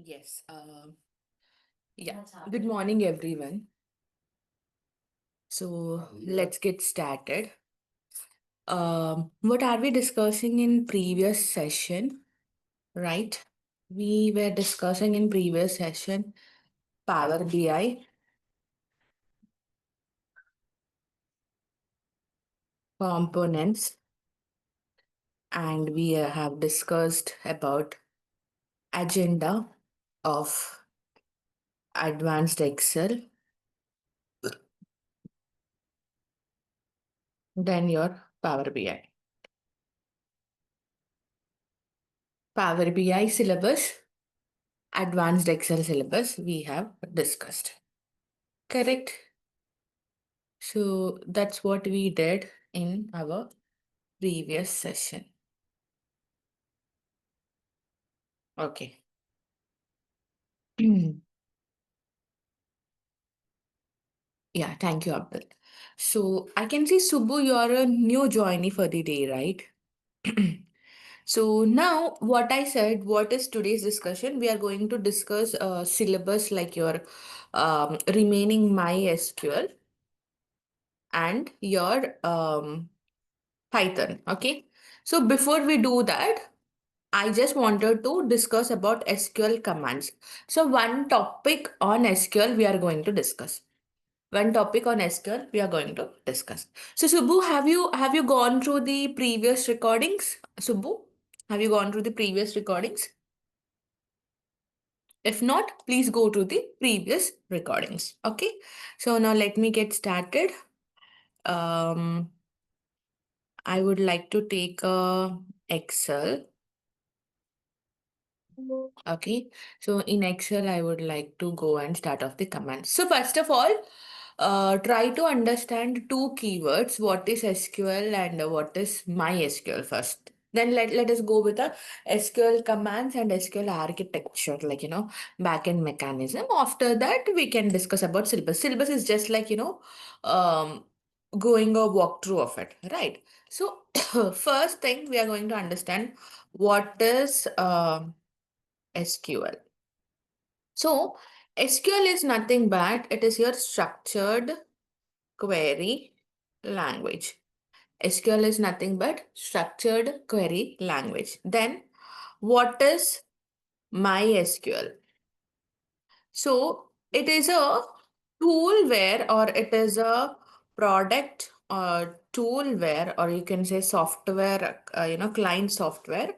Yes. Yeah. Good morning, everyone. So let's get started. What are we discussing in previous session? Right? We were discussing in previous session Power BI components, and we have discussed about agenda of advanced Excel, then your Power BI. Power BI syllabus, advanced Excel syllabus we have discussed. Correct? So that's what we did in our previous session. Okay. Yeah, thank you, Abdul. So I can see Subbu, you're a new joinee for the day, right? So now what I said, what is today's discussion? We are going to discuss syllabus like your remaining MySQL and your Python. Okay. So before we do that, I just wanted to discuss about SQL commands. So one topic on SQL we are going to discuss. One topic on SQL we are going to discuss. So Subbu, have you gone through the previous recordings? Subbu, have you gone through the previous recordings? If not, please go to the previous recordings. Okay. So now let me get started. Um, I would like to take Excel. Okay, so in Excel, I would like to go and start off the commands. So first of all, try to understand two keywords. What is SQL and what is MySQL first. Then let us go with the SQL commands and SQL architecture, like, backend mechanism. After that, we can discuss about syllabus. Syllabus is just like, um, going a walkthrough of it, right? So first thing we are going to understand what is SQL. So SQL is nothing but it is your structured query language. SQL is nothing but structured query language. Then what is MySQL? So it is a toolware, or it is a product or toolware, or you can say software, client software,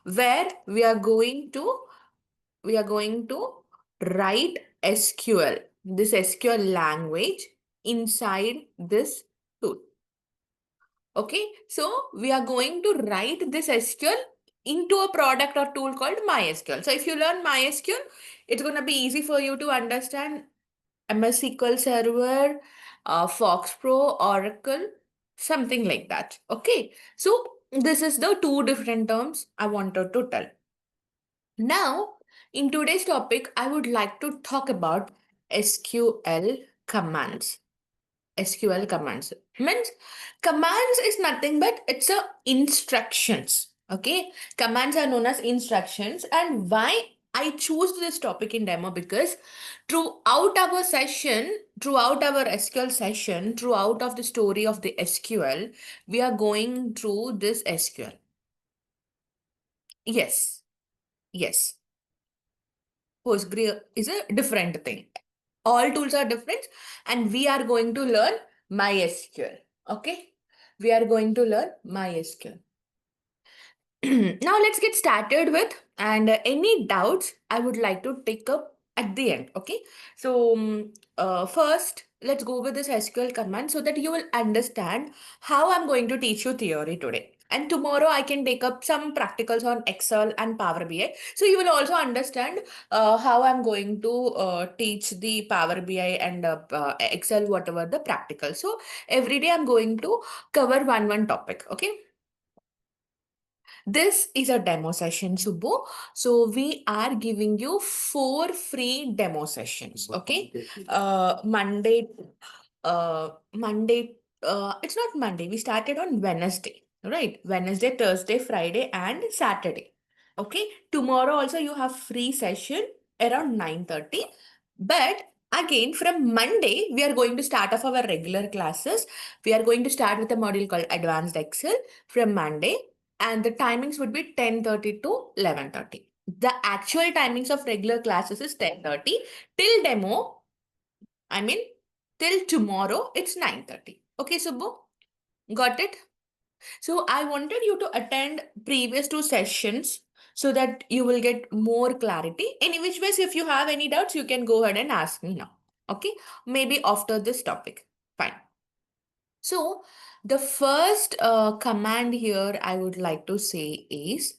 where we are going to write SQL, this SQL language inside this tool. Okay, so we are going to write this SQL into a product or tool called MySQL. So if you learn MySQL, it's going to be easy for you to understand MS SQL Server, Fox Pro, Oracle, something like that. Okay, so this is the two different terms I wanted to tell. Now, in today's topic, I would like to talk about SQL commands. SQL commands means commands is nothing but it's a instructions. Okay, commands are known as instructions, and why I choose this topic in demo because throughout our session, throughout our SQL session, throughout of the story of the SQL, we are going through this SQL. Yes, yes. Postgre is a different thing. All tools are different, and we are going to learn MySQL. Okay, we are going to learn MySQL. Now let's get started with, and any doubts I would like to take up at the end. Okay, so first let's go with this SQL command so that you will understand how I'm going to teach you theory today. And tomorrow I can take up some practicals on Excel and Power BI. So you will also understand how I'm going to teach the Power BI and Excel, whatever the practical. So every day I'm going to cover one topic. Okay. This is a demo session, Subbu. So we are giving you 4 free demo sessions. Okay. Monday, it's not Monday. We started on Wednesday, right? Wednesday, Thursday, Friday, and Saturday. Okay. Tomorrow also you have free session. around 9:30. But again, from Monday, we are going to start off our regular classes. We are going to start with a module called Advanced Excel from Monday, and the timings would be 10:30 to 11:30. The actual timings of regular classes is 10:30. Till demo, I mean, till tomorrow, it's 9:30. Okay, Subbu? Got it? So I wanted you to attend previous two sessions so that you will get more clarity. Any which ways, if you have any doubts, you can go ahead and ask me now. Okay, maybe after this topic. Fine. So the first command here I would like to say is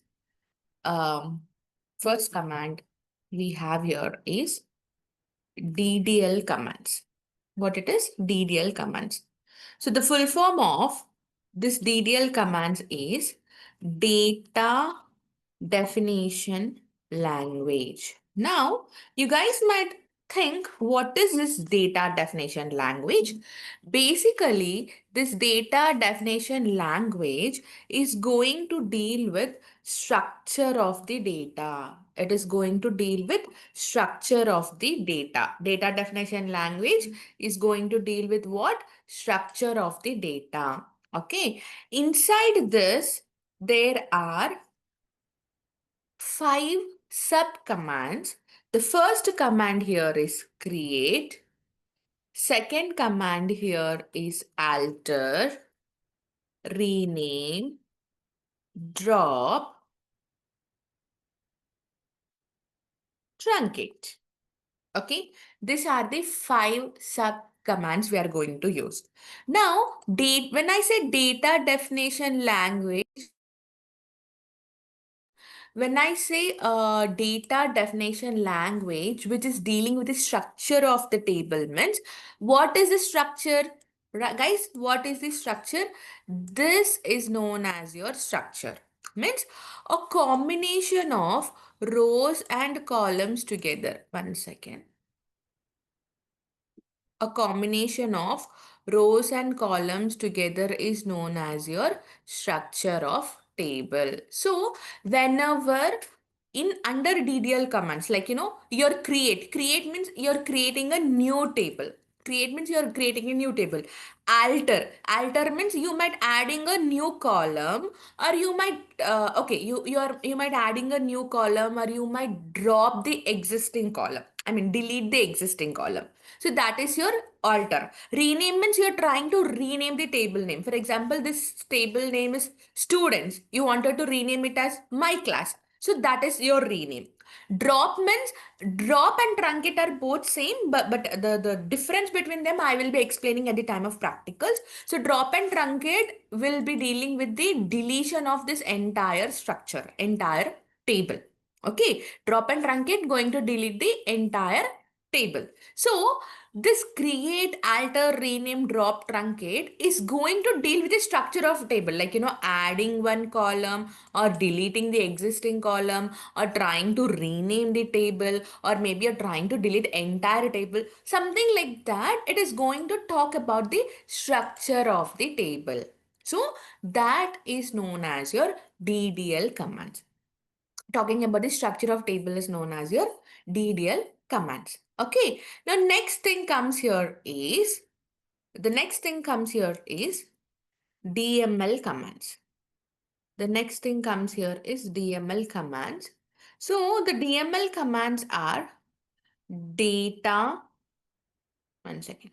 first command we have here is DDL commands. What it is? DDL commands. So the full form of this DDL commands is data definition language. Now, you guys might think, what is this data definition language? Basically, this data definition language is going to deal with structure of the data. It is going to deal with structure of the data. Data definition language is going to deal with what? Structure of the data. Okay. Inside this, there are 5 subcommands. The first command here is create. Second command here is alter, rename, drop, truncate. Okay, these are the 5 sub commands we are going to use. Now, when I say data definition language, when I say data definition language, which is dealing with the structure of the table, means what is the structure? Guys, what is the structure? This is known as your structure. Means a combination of rows and columns together. One second. A combination of rows and columns together is known as your structure of table. So whenever in under DDL commands, like your create means you're creating a new table. Create means you're creating a new table. Alter means you might adding a new column, or you might okay, you might adding a new column, or you might drop the existing column. I mean, delete the existing column. So that is your alter. Rename means you're trying to rename the table name. For example, this table name is students. You wanted to rename it as my class. So that is your rename. Drop means drop and truncate are both same, but the difference between them I will be explaining at the time of practicals. So drop and truncate will be dealing with the deletion of this entire structure, entire table. Okay, drop and truncate going to delete the entire table. So this create, alter, rename, drop, truncate is going to deal with the structure of table, like adding one column or deleting the existing column, or trying to rename the table, or maybe you're trying to delete entire table, something like that. It is going to talk about the structure of the table. So that is known as your DDL commands. Talking about the structure of table is known as your DDL commands. Okay. Now next thing comes here is DML commands. The next thing comes here is DML commands. So the DML commands are data, one second,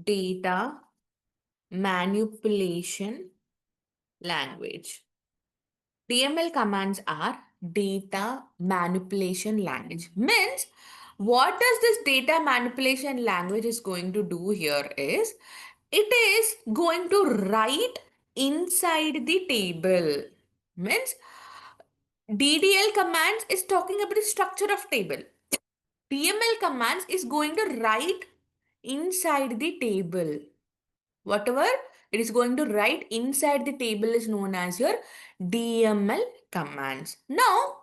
data manipulation language. DML commands are data manipulation language. Means what does this data manipulation language is going to do here is it is going to write inside the table. Means DDL commands is talking about the structure of table. DML commands is going to write inside the table. Whatever it is going to write inside the table is known as your DML commands. Now,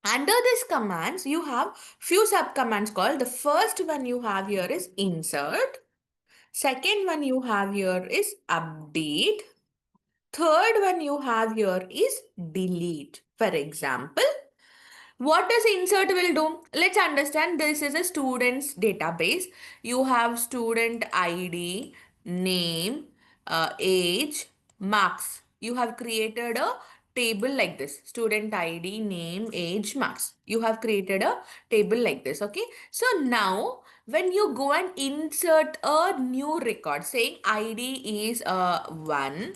under these commands, you have few subcommands called. The first one you have here is insert. Second one you have here is update. Third one you have here is delete. For example, What does insert will do? Let's understand this is a student's database. You have student ID, name, age, marks. You have created a table like this. Student ID, name, age, marks. You have created a table like this. Okay. So now when you go and insert a new record saying ID is 1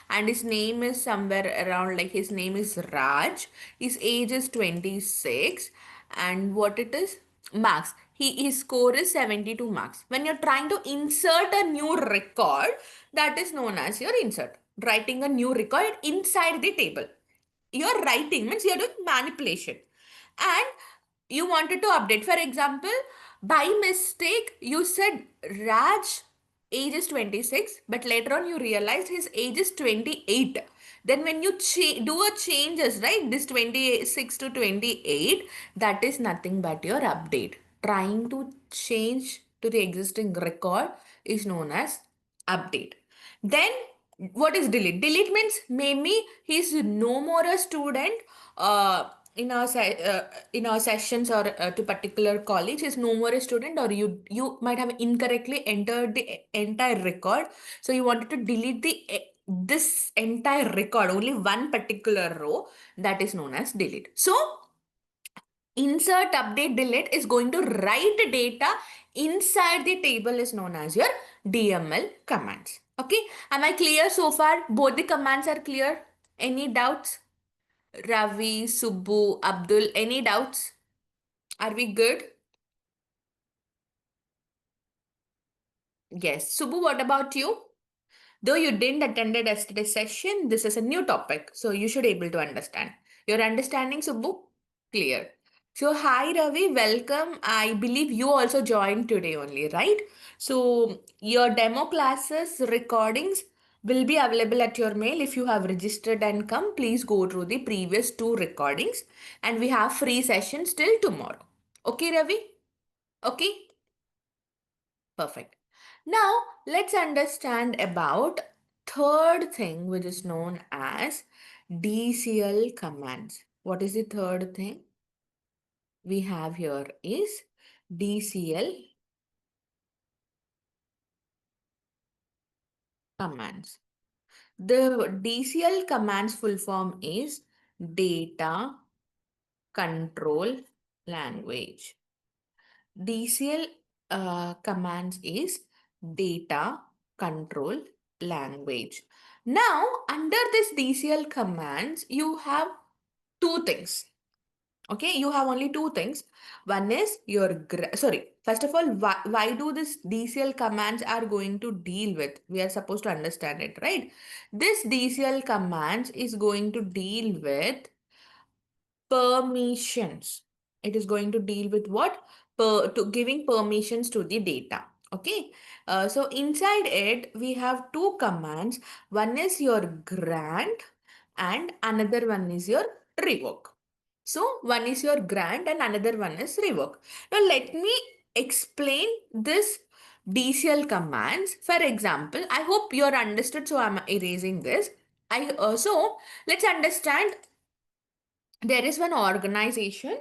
and his name is somewhere around, like his name is Raj, his age is 26, and what it is, marks, his score is 72 marks. When you're trying to insert a new record, that is known as your insert, writing a new record inside the table. You're writing means you're doing manipulation, and you wanted to update. For example, by mistake you said Raj age is 26, but later on you realized his age is 28. Then when you do a changes, right, this 26 to 28, that is nothing but your update. Trying to change to the existing record is known as update. Then what is delete? Delete means maybe he's no more a student in our sessions, or to particular college is no more a student, or you might have incorrectly entered the entire record, so you wanted to delete the this entire record, only one particular row, that is known as delete. So insert, update, delete is going to write data inside the table is known as your DML commands. Okay, am I clear so far? Both the commands are clear? Any doubts? Ravi, Subbu, Abdul, any doubts? Are we good? Yes. Subbu, what about you? Though you didn't attend yesterday's session, this is a new topic, so you should able to understand. Your understanding, Subbu? Clear. So, hi Ravi, welcome. I believe you also joined today only, right? So, your demo classes recordings will be available at your mail. If you have registered and come, please go through the previous two recordings, and we have free sessions till tomorrow. Okay, Ravi? Okay? Perfect. Now, let's understand about third thing, which is known as DCL commands. What is the third thing we have here is DCL commands. The DCL commands full form is data control language. DCL commands is data control language. Now, under this DCL commands, you have two things. Okay, you have only two things. One is your, sorry, first of all, why do this DCL commands are going to deal with? We are supposed to understand it, right? This DCL commands is going to deal with permissions. It is going to deal with what? To giving permissions to the data. Okay. So inside it, we have two commands. One is your grant and another one is your revoke. So one is your grant and another one is revoke. Now let me explain this DCL commands. For example, I hope you're understood. So I'm erasing this. I also let's understand there is one organization,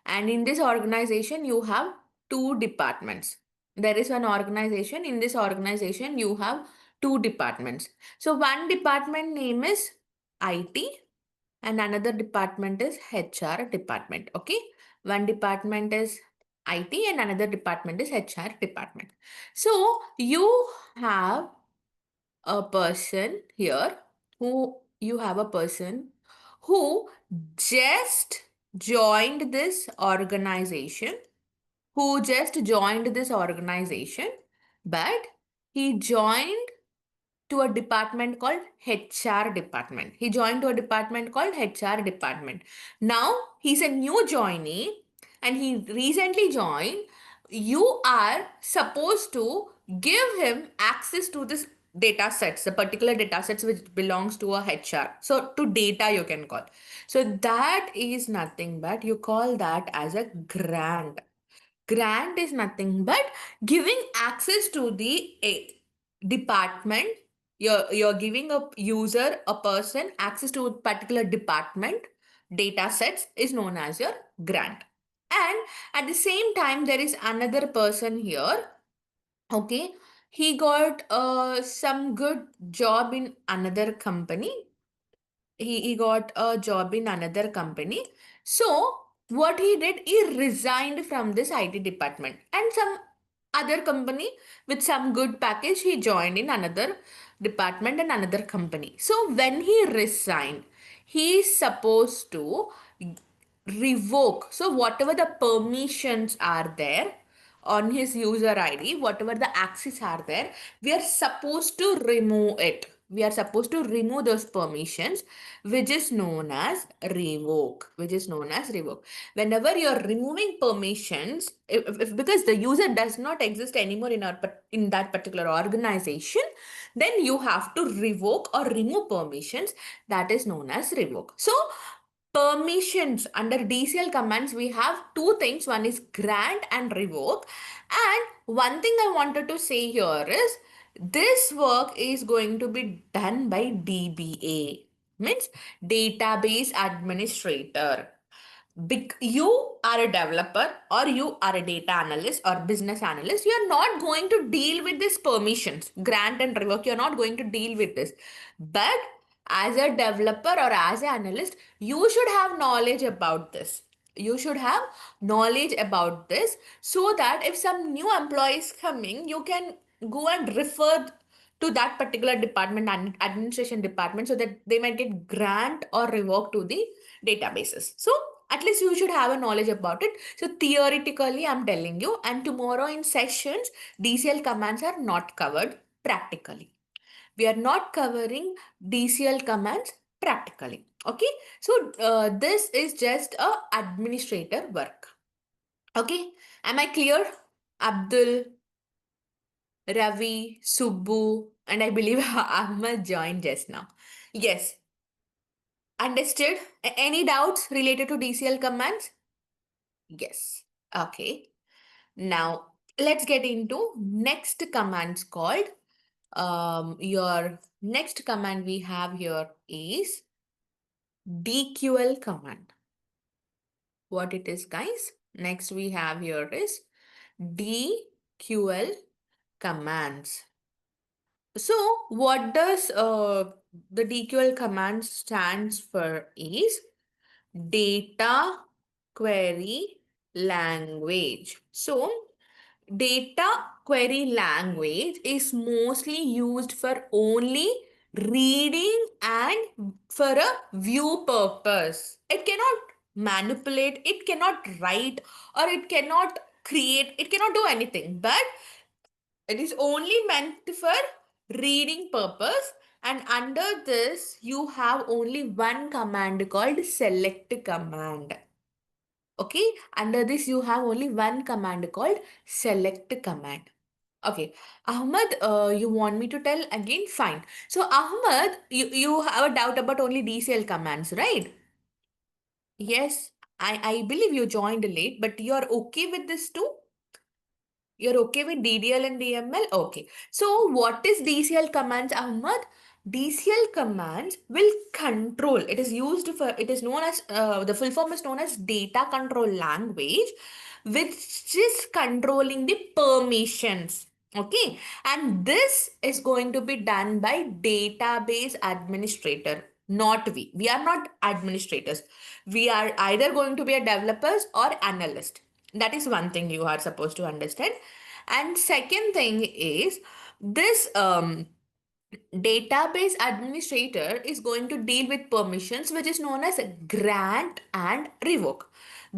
and in this organization you have two departments. There is one organization. In this organization you have two departments. So one department name is IT and another department is HR department. Okay, one department is IT and another department is HR department. So you have a person here, who you have a person who just joined this organization, but he joined to a department called HR department. He joined to a department called HR department. Now he's a new joinee and he recently joined. You are supposed to give him access to this data sets, the particular data sets which belongs to a HR. So to data you can call. So that is nothing but you call that as a grant. Grant is nothing but giving access to the department. You're giving a user, a person, access to a particular department data sets is known as your grant. And at the same time, there is another person here. Okay, he got some good job in another company. He got a job in another company. So what he did, he resigned from this IT department and some other company with some good package, he joined in another department and another company. So when he resigned, he is supposed to revoke. So whatever the permissions are there on his user ID, whatever the access are there, we are supposed to remove it. We are supposed to remove those permissions, which is known as revoke. Which is known as revoke. Whenever you're removing permissions, if because the user does not exist anymore in that particular organization, then you have to revoke or remove permissions. That is known as revoke. So permissions under DCL commands, we have two things. One is grant and revoke. And one thing I wanted to say here is this work is going to be done by DBA, means database administrator. You are a developer or you are a data analyst or business analyst, you are not going to deal with these permissions, grant and revoke. You're not going to deal with this. But as a developer or as an analyst, you should have knowledge about this. You should have knowledge about this so that if some new employee is coming, you can go and refer to that particular department and administration department so that they might get grant or revoke to the databases. So at least you should have a knowledge about it. So theoretically, I'm telling you, and tomorrow in sessions, DCL commands are not covered practically. We are not covering DCL commands practically. Okay, so this is just a administrator work. Okay, am I clear? Abdul, Ravi, Subbu, and I believe Ahmad joined just now. Yes, understood. Any doubts related to DCL commands? Yes. Okay. Now let's get into next commands called your next command we have here is DQL command. What it is, guys? Next we have here is DQL commands. So what does the DQL command stands for is data query language. So data query language is mostly used for only reading and for a view purpose. It cannot manipulate, it cannot write, or it cannot create, it cannot do anything. But it is only meant for reading purpose. And under this, you have only one command called select command. Okay, under this you have only one command called select command. Okay, Ahmad, you want me to tell again? Fine. So Ahmad, you have a doubt about only DCL commands, right? Yes, I believe you joined late, but you're okay with this too? You're okay with DDL and DML? Okay. So what is DCL commands, Ahmad? DCL commands will control. It is used for, it is known as, the full form is known as data control language, which is controlling the permissions. Okay. And this is going to be done by database administrator, not we. We are not administrators. We are either going to be a developers or analyst. That is one thing you are supposed to understand. And second thing is this database administrator is going to deal with permissions, which is known as grant and revoke.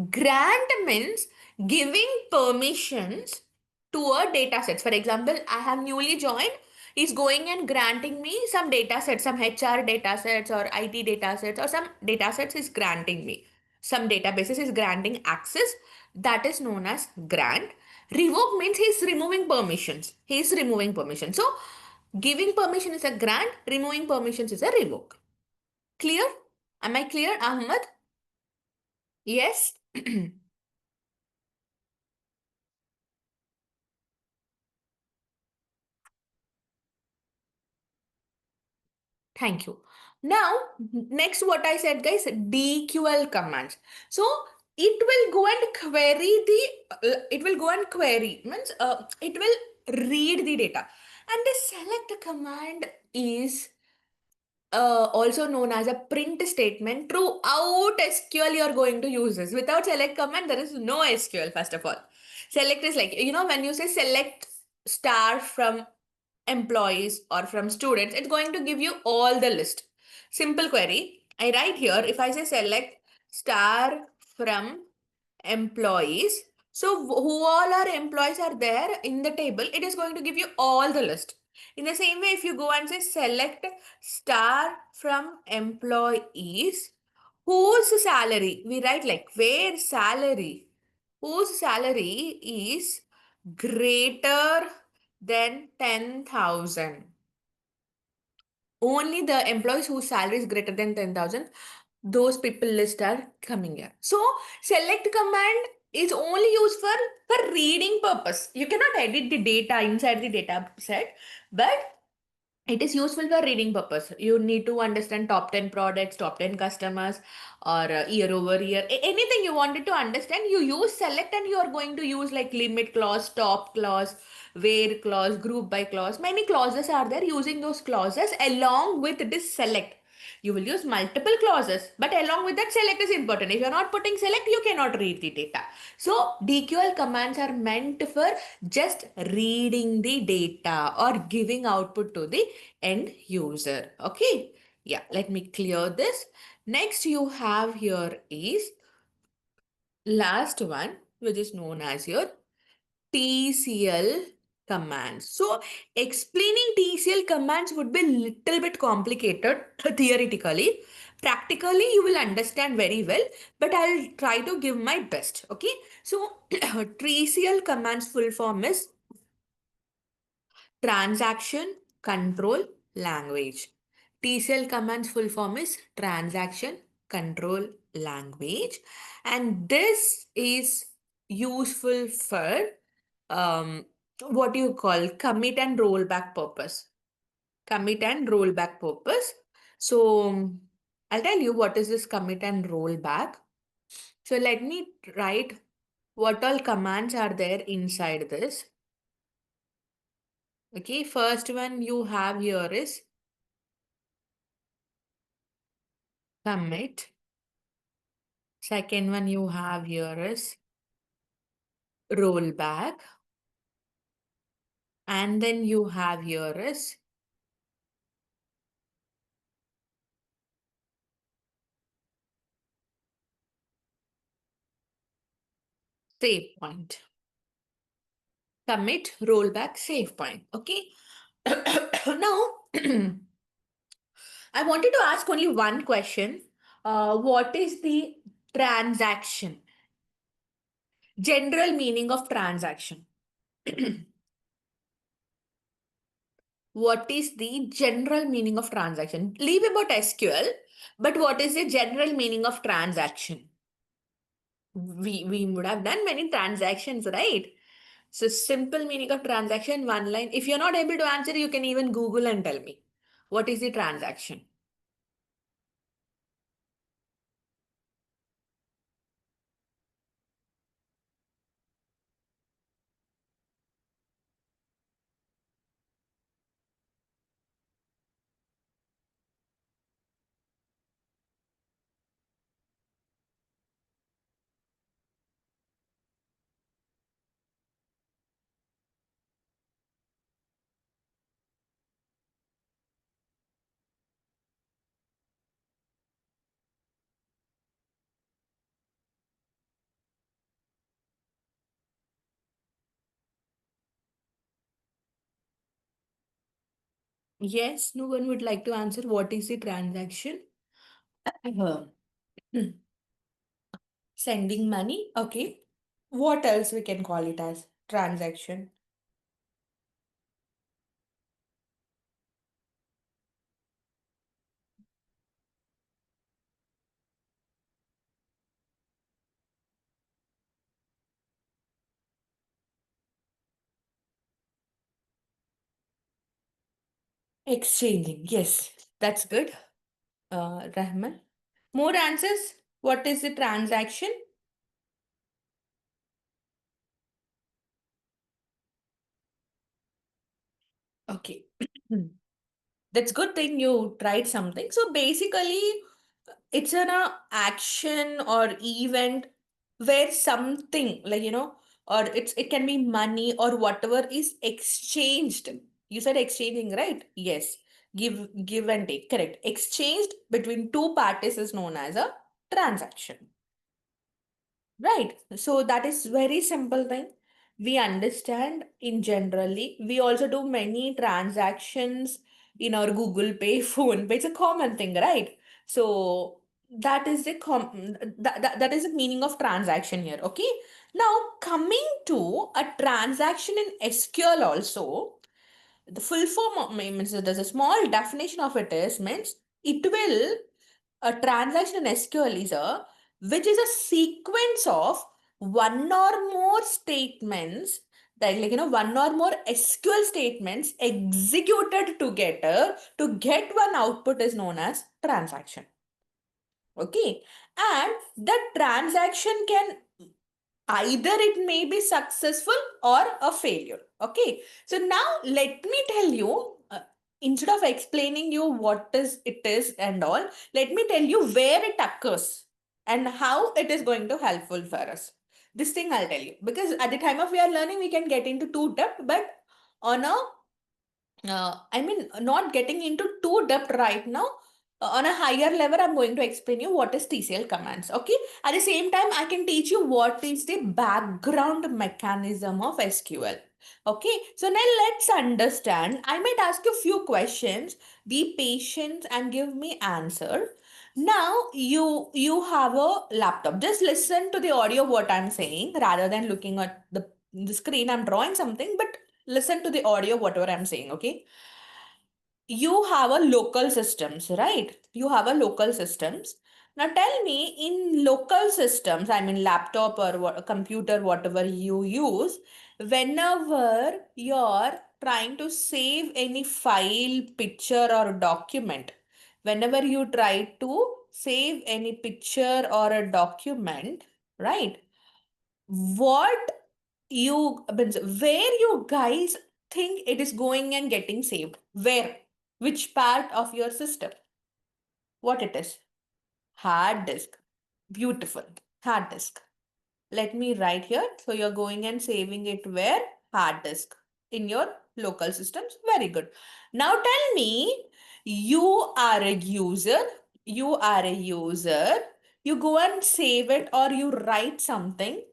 Grant means giving permissions to a data set. For example, I have newly joined. He's going and granting me some data sets, some HR data sets or IT data sets or some data sets is granting me. Some databases is granting access. That is known as grant. Revoke means he's removing permissions. He's removing permissions. So giving permission is a grant, removing permissions is a revoke. Clear? Am I clear, Ahmad? Yes? Thank you. Now, next what I said, guys, DQL commands. So it will go and query it will go and query, means it will read the data. And the select command is also known as a print statement. Throughout SQL, you're going to use this. Without select command, there is no SQL, first of all. Select is like, when you say select star from employees or from students, it's going to give you all the list. Simple query. I write here, if I say select star from employees, so who all are employees are there in the table, it is going to give you all the list. In the same way, if you go and say select star from employees, whose salary, we write like where salary, whose salary is greater than 10,000. Only the employees whose salary is greater than 10,000, those people list are coming here. So select command is only used for reading purpose. You cannot edit the data inside the data set, but it is useful for reading purpose. You need to understand top 10 products, top 10 customers, or year over year. Anything you wanted to understand, you use select, and you are going to use like limit clause, stop clause, where clause, group by clause. Many clauses are there. Using those clauses along with this select, you will use multiple clauses, but along with that, select is important. If you're not putting select, you cannot read the data. So DQL commands are meant for just reading the data or giving output to the end user. Okay. Yeah, let me clear this. Next you have here is last one, which is known as your TCL commands. So explaining TCL commands would be little bit complicated theoretically. Practically, you will understand very well, but I'll try to give my best. Okay. So TCL commands full form is Transaction Control Language. TCL commands full form is Transaction Control Language, and this is useful for what you call commit and rollback purpose. Commit and rollback purpose. So I'll tell you what is this commit and rollback. So let me write what all commands are there inside this. Okay, first one you have here is commit. Second one you have here is rollback. And then you have here is save point. Commit, rollback, save point. Okay. Now, I wanted to ask only one question. What is the transaction? General meaning of transaction. What is the general meaning of transaction? Leave about SQL, but what is the general meaning of transaction? We would have done many transactions, right? So simple meaning of transaction, one line. If you're not able to answer, you can even Google and tell me. What is the transaction? Yes, no one would like to answer. What is the transaction? Uh, Sending money. Okay. What else we can call it as transaction? Exchanging. Yes, that's good. Rahman. More answers? What is the transaction? Okay. That's good thing you tried something. So basically, it's an action or event where something like or it can be money or whatever is exchanged. You said exchanging, right? Yes. Give and take. Correct. Exchanged between two parties is known as a transaction. Right. So that is very simple thing. We understand in generally. We also do many transactions in our Google Pay, phone pay. It's a common thing, right? So that is the that is the meaning of transaction here. Okay. Now coming to a transaction in SQL also, the full form means there's a small definition of it is means it will a transaction in SQL is a which is a sequence of one or more statements that one or more SQL statements executed together to get one output is known as transaction. Okay, and the transaction can either it may be successful or a failure. Okay, so now let me tell you instead of explaining you what is it is and all, let me tell you where it occurs and how it is going to helpful for us. This thing I'll tell you because at the time of we are learning we can get into too depth, but on a I mean, not getting into too depth right now. On a higher level, I'm going to explain you what is TCL commands. Okay. At the same time, I can teach you what is the background mechanism of SQL. Okay. So now let's understand. I might ask you a few questions. Be patient and give me answer. Now you have a laptop. Just listen to the audio what I'm saying rather than looking at the screen. I'm drawing something, but listen to the audio whatever I'm saying. Okay, you have a local systems, right? You have a local systems. Now tell me, in local systems, I mean laptop or computer whatever you use, whenever you're trying to save any file, picture or document, whenever you try to save any picture or a document, right? What you means where you guys think it is going and getting saved? Where? Which part of your system? What it is? Hard disk. Beautiful. Hard disk. Let me write here. So you're going and saving it where? Hard disk. In your local systems. Very good. Now tell me, you are a user. You are a user. You go and save it or you write something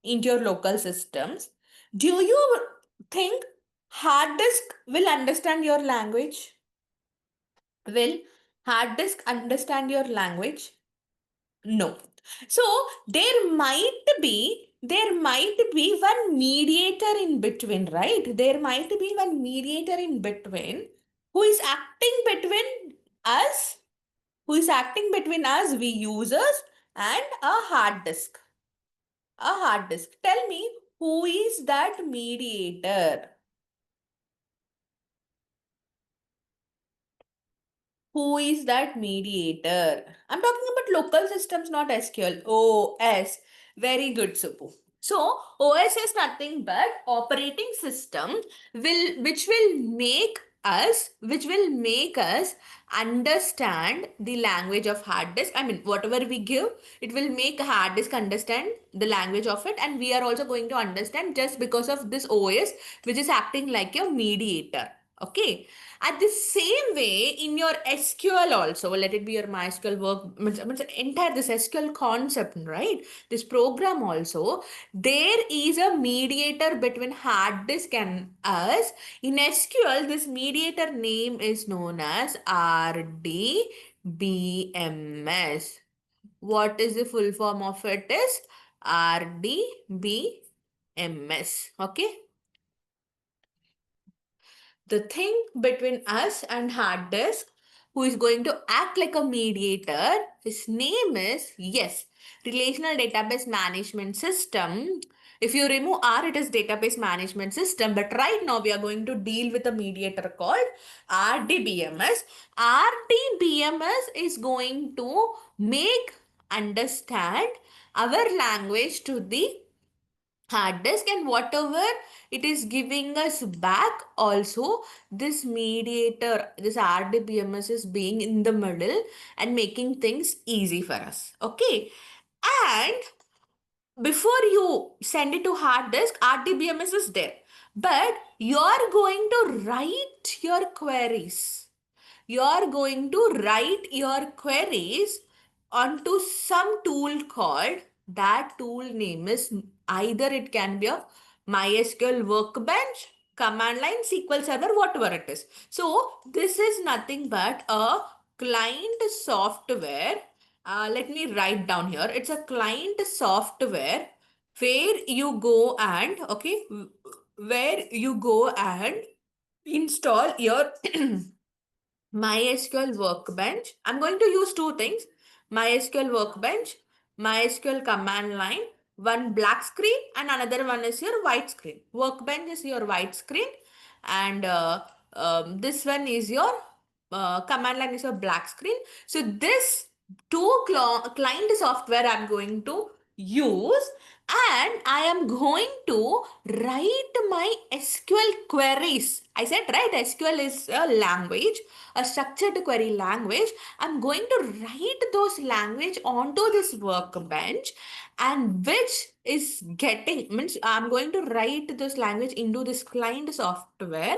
into your local systems. Do you think hard disk will understand your language? Will hard disk understand your language? No. So there might be one mediator in between, right? There might be one mediator in between who is acting between us, we users, and a hard disk. A hard disk. Tell me, who is that mediator? Who is that mediator? I'm talking about local systems, not SQL. OS. Very good, Supu. So OS is nothing but operating system which will make us understand the language of hard disk. I mean, whatever we give, it will make hard disk understand the language of it, and we are also going to understand just because of this OS, which is acting like a mediator. Okay. At the same way, in your SQL also, let it be your MySQL work, means entire this SQL concept, right? This program also, there is a mediator between hard disk and us. In SQL, this mediator name is known as RDBMS. What is the full form of it is RDBMS. Okay. The thing between us and hard disk, who is going to act like a mediator. His name is, yes, Relational Database Management System. If you remove R, it is Database Management System. But right now we are going to deal with a mediator called RDBMS. RDBMS is going to make understand our language to the hard disk, and whatever it is giving us back also, this mediator, this RDBMS is being in the middle and making things easy for us. Okay. And before you send it to hard disk, RDBMS is there. But you're going to write your queries. You're going to write your queries onto some tool called, that tool name is, either it can be a MySQL workbench, command line, SQL server, whatever it is. So this is nothing but a client software. Let me write down here. It's a client software where you go and, okay, where you go and install your MySQL Workbench. I'm going to use two things: MySQL Workbench, MySQL command line, one black screen and another one is your white screen. Workbench is your white screen, and this one is your command line is your black screen. So this two client software I'm going to use, and I am going to write my SQL queries. I said, right, SQL is a language, a structured query language. I'm going to write those language onto this workbench, and which is getting, means I'm going to write this language into this client software,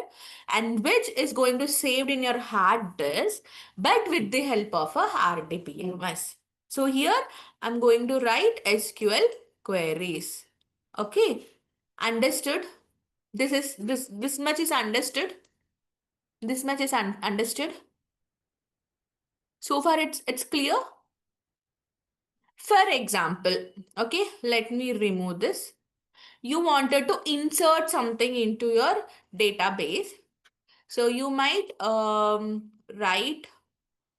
and which is going to saved in your hard disk, but with the help of a RDBMS. So here I'm going to write SQL queries. Okay, understood? This much is understood. This much is understood. So far it's clear. For example, okay, let me remove this. You wanted to insert something into your database. So you might write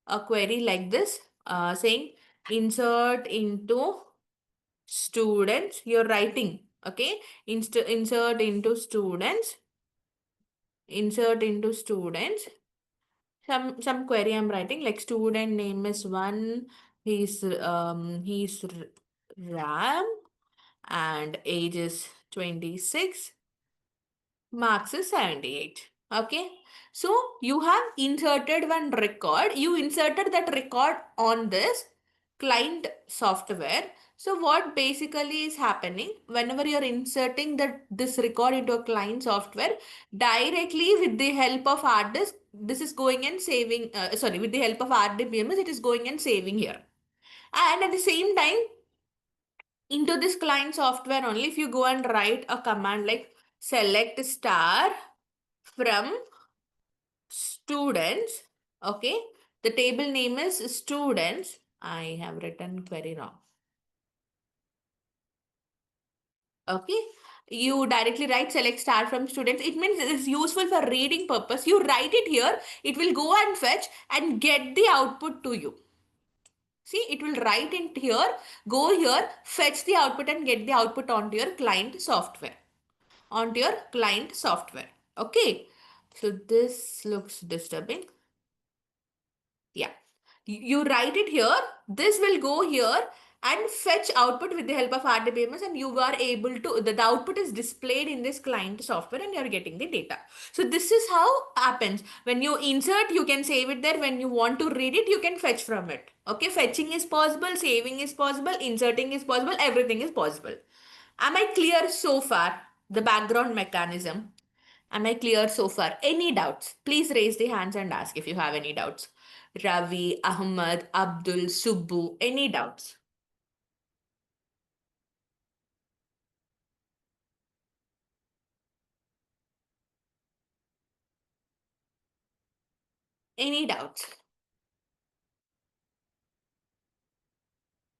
a query like this, saying insert into students. You're writing, okay, insert into students, insert into students. Some query I'm writing, like student name is 1, he's Ram, and age is 26, marks is 78. Okay, so you have inserted one record. You inserted that record on this client software. So what basically is happening, whenever you're inserting this record into a client software, directly with the help of hard disk, this is going and saving, sorry, with the help of RDBMS, it is going and saving here. And at the same time, into this client software only, if you go and write a command like select star from students, okay, the table name is students. I have written query wrong. Okay, you directly write select star from students. It means it is useful for reading purpose. You write it here, it will go and fetch and get the output to you. See, it will write in here, go here, fetch the output and get the output onto your client software. Onto your client software. Okay. So this looks disturbing. Yeah. You write it here. This will go here and fetch output with the help of RDBMS, and you are able to, the output is displayed in this client software and you are getting the data. So this is how happens. When you insert, you can save it there. When you want to read it, you can fetch from it. Okay, fetching is possible, saving is possible, inserting is possible, everything is possible. Am I clear so far? The background mechanism. Am I clear so far? Any doubts? Please raise the hands and ask if you have any doubts. Ravi, Ahmad, Abdul, Subbu, any doubts? Any doubts?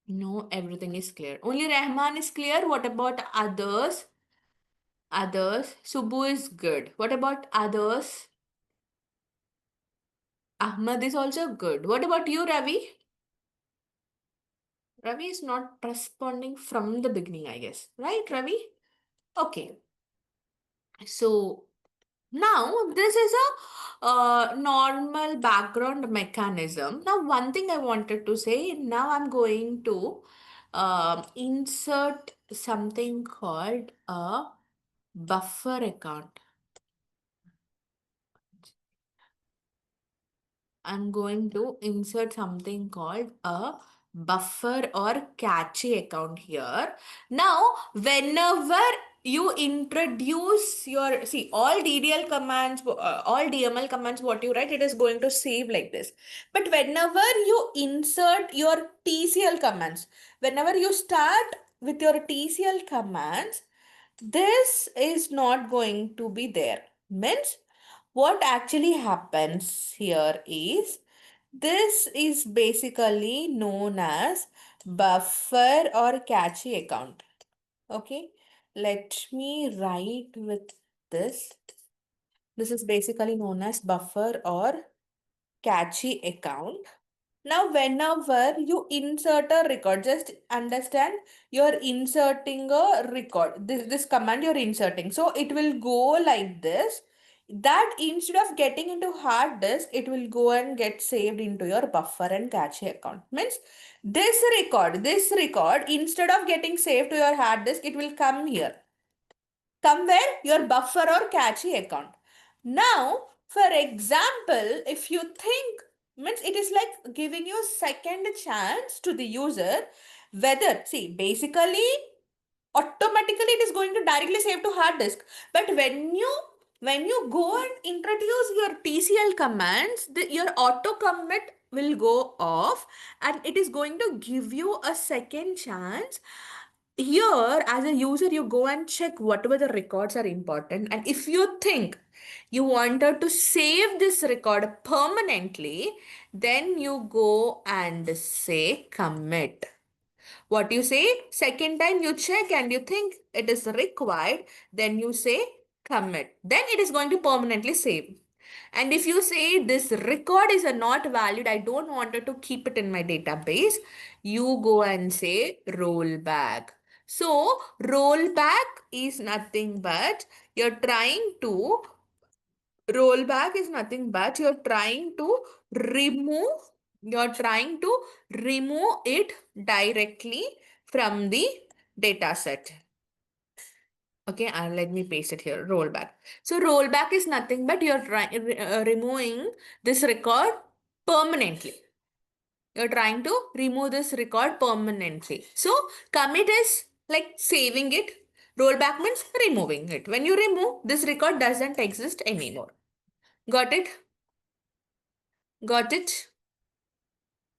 No, everything is clear. Only Rahman is clear. What about others? Others. Subbu is good. What about others? Ahmad is also good. What about you, Ravi? Ravi is not responding from the beginning, I guess. Right, Ravi? Okay. So now this is a normal background mechanism. Now, one thing I wanted to say, now I'm going to insert something called a buffer account. I'm going to insert something called a buffer or cache account here. Now, whenever you introduce your, see, all DDL commands, all DML commands, what you write, it is going to save like this. But whenever you insert your TCL commands, whenever you start with your TCL commands, this is not going to be there. Means what actually happens here is this is basically known as buffer or cache account. Okay, let me write with this. This is basically known as buffer or cache account. Now, whenever you insert a record, just understand you're inserting a record. This command you're inserting. So it will go like this. That instead of getting into hard disk, it will go and get saved into your buffer and cache account. Means this record, instead of getting saved to your hard disk, it will come here. Somewhere your buffer or cache account. Now, for example, if you think, means it is like giving you second chance to the user whether, see, basically automatically it is going to directly save to hard disk. But when you go and introduce your TCL commands, your auto commit will go off and it is going to give you a second chance. Here, as a user, you go and check whatever the records are important. And if you think you wanted to save this record permanently, then you go and say commit. What you say, second time you check and you think it is required, then you say commit. Then it is going to permanently save. And if you say this record is a not valid, I don't want to keep it in my database, you go and say rollback. So rollback is nothing but you're trying to rollback is nothing but remove you're trying to remove it directly from the data set. Okay, and let me paste it here. Rollback. So rollback is nothing but you're removing this record permanently. You're trying to remove this record permanently. So commit is like saving it. Rollback means removing it. When you remove, this record doesn't exist anymore. Got it? Got it?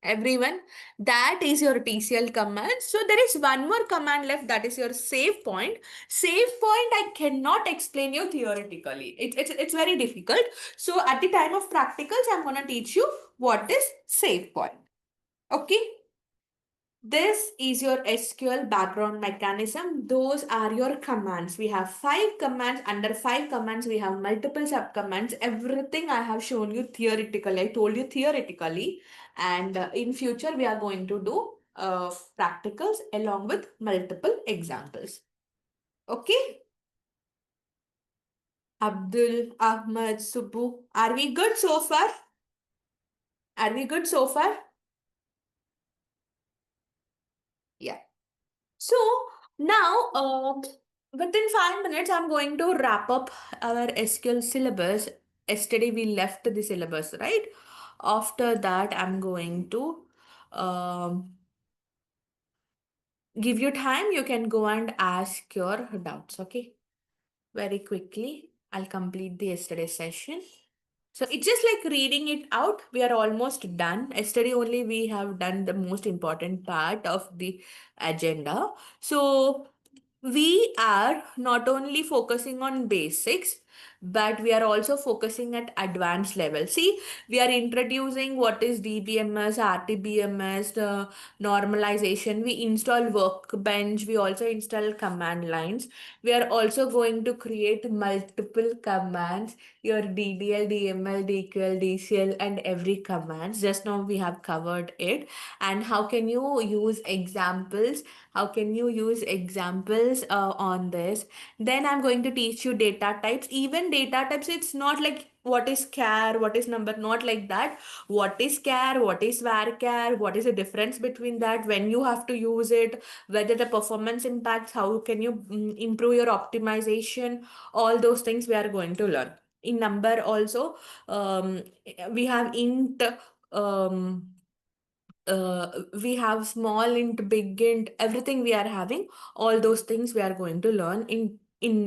Everyone, that is your TCL command. So there is one more command left, that is your save point. Save point I cannot explain you theoretically. It's very difficult. So at the time of practicals, I'm going to teach you what is save point. Okay. This is your SQL background mechanism. Those are your commands. We have 5 commands. Under 5 commands, we have multiple subcommands. Everything I have shown you theoretically. I told you theoretically. And in future, we are going to do practicals along with multiple examples. Okay? Abdul, Ahmad, Subbu, are we good so far? Are we good so far? Yeah. So now, within 5 minutes, I'm going to wrap up our SQL syllabus. Yesterday we left the syllabus, right? After that, I'm going to give you time. You can go and ask your doubts, okay? Very quickly, I'll complete the yesterday session. So it's just like reading it out. We are almost done. Yesterday only we have done the most important part of the agenda. So we are not only focusing on basics, but we are also focusing at advanced level. See, we are introducing what is DBMS, RTBMS, the normalization. We install workbench. We also install command lines. We are also going to create multiple commands, your DDL, DML, DQL, DCL, and every commands. Just now we have covered it. And how can you use examples? How can you use examples on this? Then I'm going to teach you data types. Even data types, it's not like what is char, what is number, not like that. What is char, what is varchar, what is the difference between that, when you have to use it, whether the performance impacts, how can you improve your optimization, all those things we are going to learn. In number also, um, we have int, um, we have small int, big int, everything we are having, all those things we are going to learn in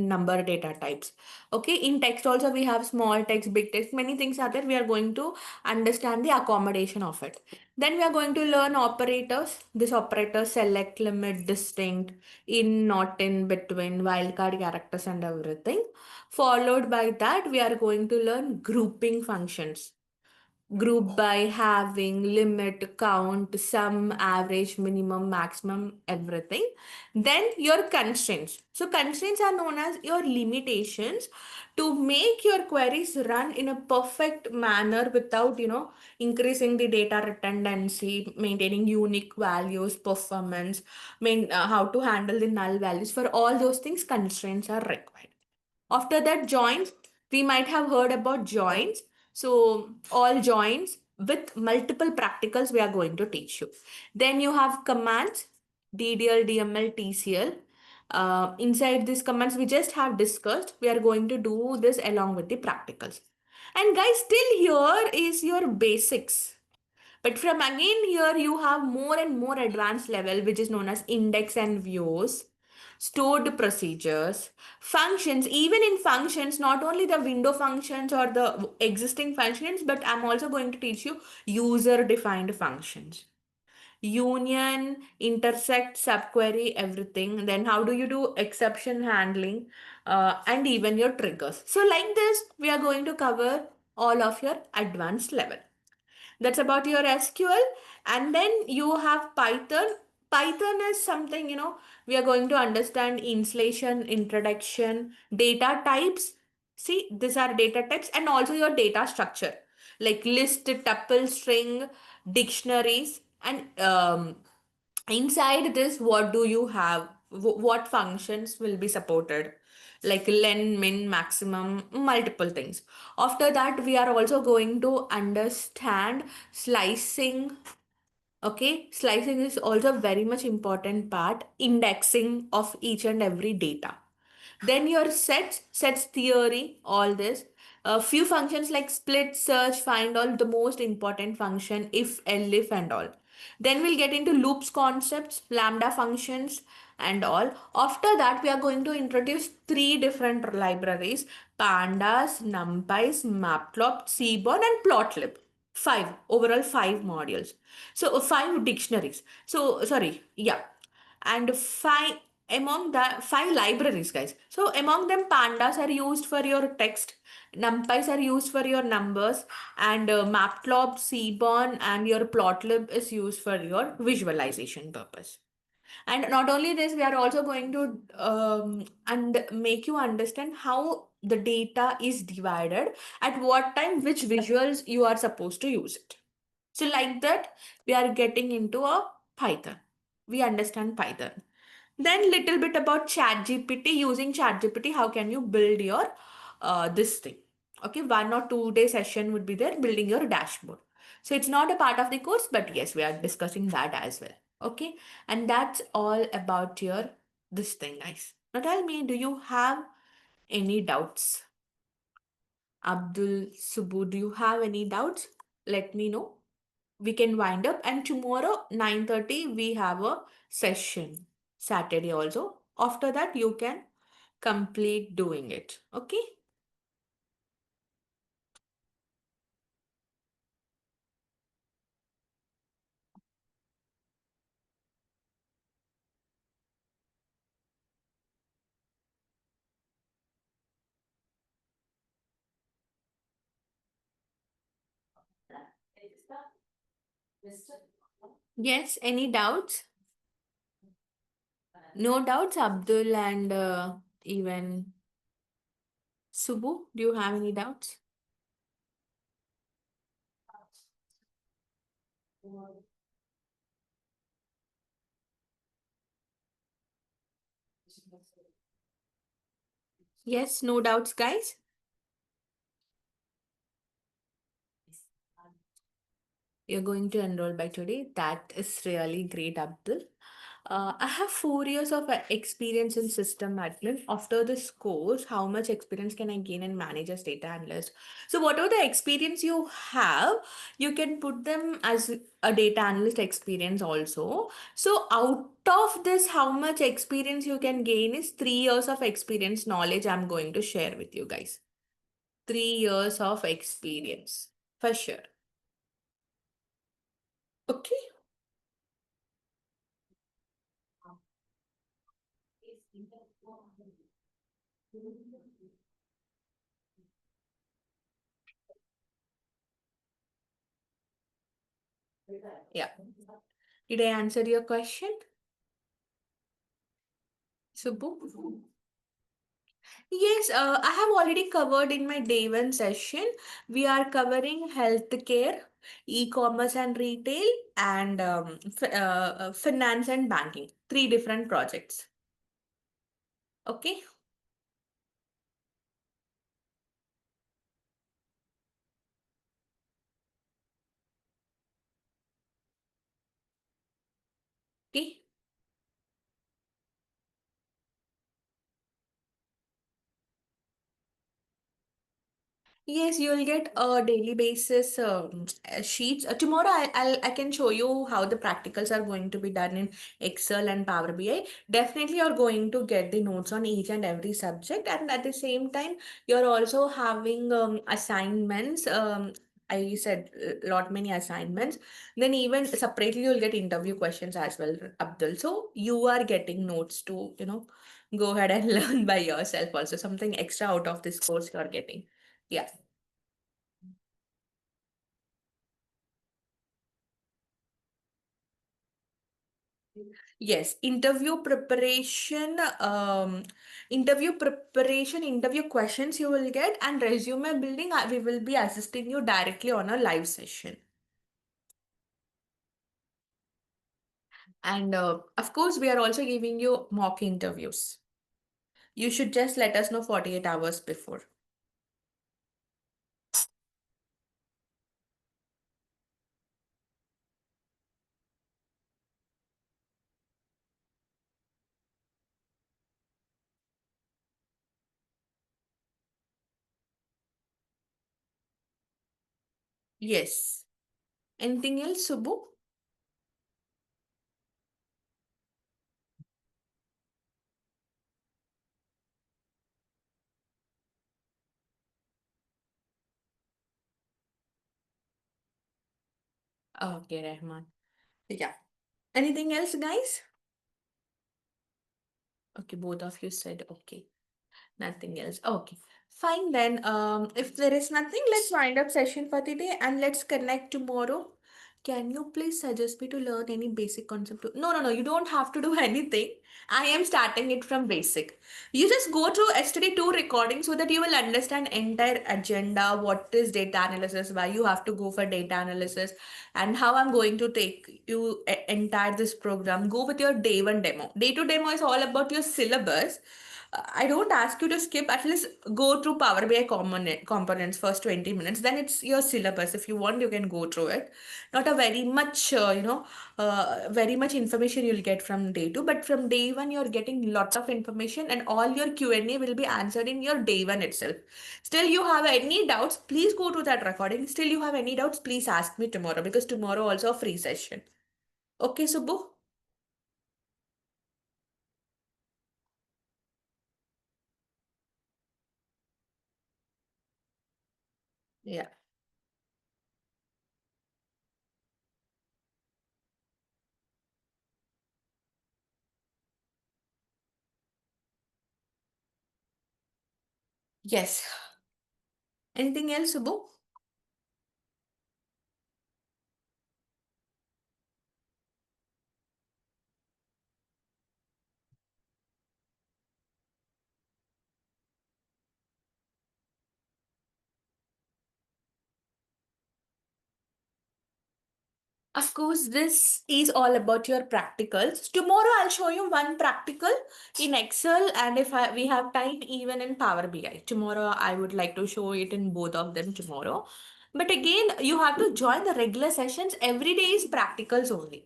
number data types. Okay, in text also we have small text, big text, many things are there. We are going to understand the accommodation of it. Then we are going to learn operators. This operator, select, limit, distinct, in, not in, between, wildcard characters and everything. Followed by that, we are going to learn grouping functions. Group by, having, limit, count, sum, average, minimum, maximum, everything. Then your constraints. So constraints are known as your limitations to make your queries run in a perfect manner without, increasing the data redundancy, maintaining unique values, performance, how to handle the null values. For all those things, constraints are required. After that, joins, we might have heard about joins. So, all joins with multiple practicals we are going to teach you. Then you have commands, DDL, DML, TCL. Inside these commands, we just have discussed. We are going to do this along with the practicals. And guys, still here is your basics. But from again here, you have more and more advanced level, which is known as index and views, stored procedures, functions. Even in functions, not only the window functions or the existing functions, but I'm also going to teach you user defined functions. Union, intersect, subquery, everything. Then how do you do exception handling, and even your triggers. So like this, we are going to cover all of your advanced level. That's about your SQL. And then you have Python. Python is something, we are going to understand installation, introduction, data types. See, these are data types and also your data structure like list, tuple, string, dictionaries. And inside this, what do you have? What functions will be supported? Like len, min, maximum, multiple things. After that, we are also going to understand slicing. Okay, slicing is also very much important part, indexing of each and every data. Then your sets theory, all this. A few functions like split, search, find, all the most important function, if, elif, and all. Then we'll get into loops concepts, lambda functions, and all. After that, we are going to introduce three different libraries: pandas, numpys, matplotlib, seaborn, and plotlib. Five, overall five modules. So five dictionaries. So sorry, yeah, and five among the five libraries, guys. So among them, pandas are used for your text, numpys are used for your numbers, and matplotlib, seaborn, and your plotlib is used for your visualization purpose. And not only this, we are also going to and make you understand how the data is divided, at what time, which visuals you are supposed to use it. So like that, we are getting into a Python. We understand Python. Then little bit about ChatGPT. Using ChatGPT, how can you build your this thing? Okay, 1 or 2 day session would be there, building your dashboard. So it's not a part of the course, but yes, we are discussing that as well. Okay, and that's all about your this thing, guys. Now tell me, do you have any doubts? Abdul, Subu, do you have any doubts? Let me know. We can wind up, and tomorrow 9:30 we have a session, Saturday also. After that you can complete doing it. Okay. Yes, any doubts? No doubts, Abdul and even Subbu, do you have any doubts? Yes, no doubts, guys. You're going to enroll by today. That is really great, Abdul. I have 4 years of experience in system admin. After this course, how much experience can I gain and manage as data analyst? So, whatever the experience you have, you can put them as a data analyst experience also. So, out of this, how much experience you can gain is 3 years of experience knowledge I'm going to share with you guys. 3 years of experience for sure. Okay. Yeah. Did I answer your question, Subbu? Yes, I have already covered in my day one session. We are covering healthcare, e-commerce and retail, and finance and banking. Three different projects. Okay. Okay. Yes, you'll get a daily basis sheets. Tomorrow I can show you how the practicals are going to be done in Excel and Power BI. Definitely you're going to get the notes on each and every subject, and at the same time you're also having assignments. I said lot many assignments. Then even separately you'll get interview questions as well, Abdul. So you are getting notes to, go ahead and learn by yourself also. Something extra out of this course you're getting. Yeah. Yes, interview questions you will get, and resume building, we will be assisting you directly on a live session. And of course, we are also giving you mock interviews. You should just let us know 48 hours before. Yes. Anything else, Subbu? Okay, Rahman. Yeah. Anything else, guys? Okay, both of you said okay. Nothing else. Okay. Fine then. If there is nothing, let's wind up session for today and let's connect tomorrow. Can you please suggest me to learn any basic concept? No, no, no. You don't have to do anything. I am starting it from basic. You just go through yesterday two recordings so that you will understand entire agenda, what is data analysis, why you have to go for data analysis, and how I'm going to take you entire this program. Go with your day one demo. Day two demo is all about your syllabus. I don't ask you to skip, at least go through Power BI components first 20 minutes. Then it's your syllabus. If you want, you can go through it. Not a very much, very much information you'll get from day two, but from day one, you're getting lots of information and all your Q&A will be answered in your day one itself. Still, you have any doubts, please go to that recording. Still, you have any doubts, please ask me tomorrow because tomorrow also a free session. Okay, Subbu? Yeah. Yes. Anything else, Subbu? Of course, this is all about your practicals. Tomorrow, I'll show you one practical in Excel, and if we have time, even in Power BI. Tomorrow, I would like to show it in both of them tomorrow. But again, you have to join the regular sessions. Every day is practicals only.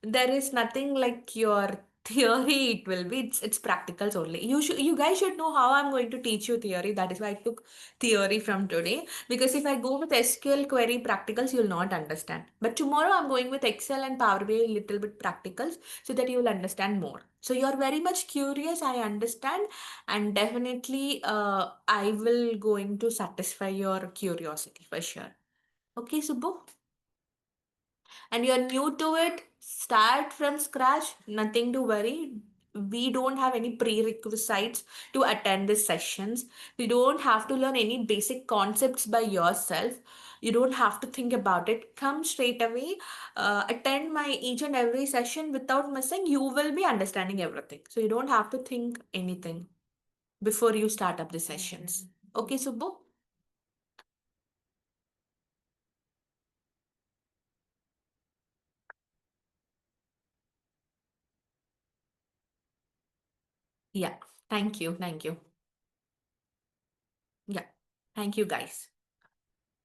There is nothing like your theory. It will be, it's practicals only. You guys should know how I'm going to teach you theory. That is why I took theory from today, because if I go with SQL query practicals, you'll not understand. But tomorrow I'm going with Excel and Power BI, a little bit practicals, so that you will understand more. So you're very much curious, I understand, and definitely I will going to satisfy your curiosity for sure. Okay, Subbu? And you're new to it, start from scratch, nothing to worry. We don't have any prerequisites to attend these sessions. You don't have to learn any basic concepts by yourself. You don't have to think about it. Come straight away, attend my each and every session without missing. You will be understanding everything. So you don't have to think anything before you start up the sessions. Okay, Subbu? Yeah. Thank you. Thank you. Yeah. Thank you, guys.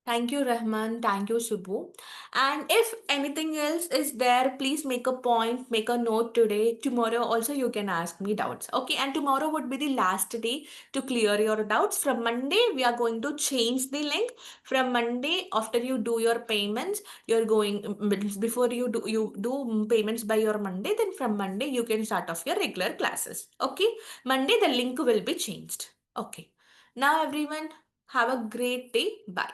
Thank you, Rahman. Thank you, Subbu. And if anything else is there, please make a point, make a note today. Tomorrow also you can ask me doubts. Okay, and tomorrow would be the last day to clear your doubts. From Monday, we are going to change the link. From Monday, after you do your payments, you're going before you do payments by your Monday, then from Monday you can start off your regular classes. Okay, Monday the link will be changed. Okay. Now everyone, have a great day. Bye.